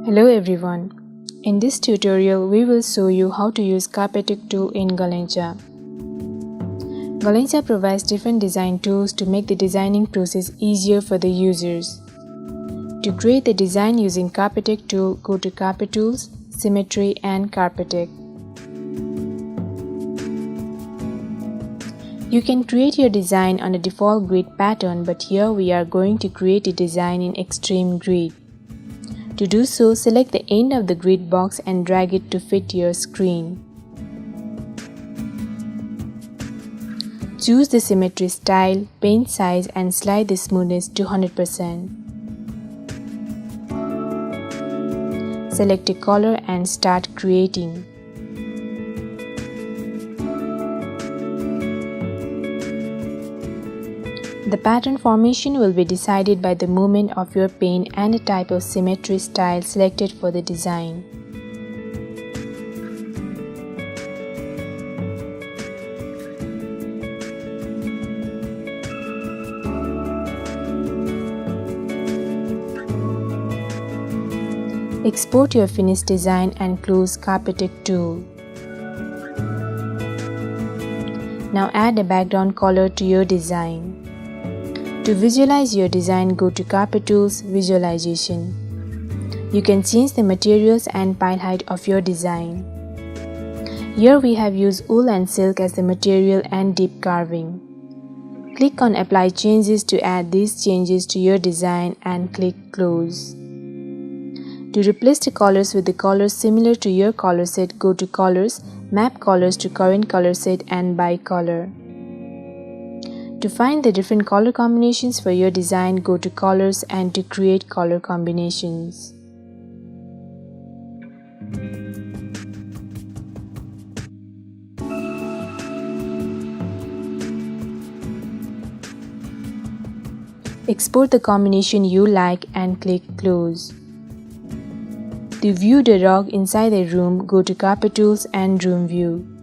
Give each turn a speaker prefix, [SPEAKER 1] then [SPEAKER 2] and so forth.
[SPEAKER 1] Hello everyone. In this tutorial, we will show you how to use CarpeTect tool in Galaincha. Galaincha provides different design tools to make the designing process easier for the users. To create the design using CarpeTect tool, go to Carpe Tools, Symmetry and CarpeTect. You can create your design on a default grid pattern, but here we are going to create a design in Extreme Grid. To do so, select the end of the grid box and drag it to fit your screen. Choose the symmetry style, paint size and slide the smoothness to 100%. Select a color and start creating. The pattern formation will be decided by the movement of your paint and the type of symmetry style selected for the design. Export your finished design and close CarpeTect tool. Now add a background color to your design. To visualize your design, go to Carpe Tools, Visualization. You can change the materials and pile height of your design. Here we have used wool and silk as the material and deep carving. Click on Apply Changes to add these changes to your design and click Close. To replace the colors with the colors similar to your color set, go to Colors, Map Colors to current color set and by color. To find the different color combinations for your design, go to Colors and to create color combinations. Export the combination you like and click Close. To view the rug inside the room, go to Carpe Tools and Room View.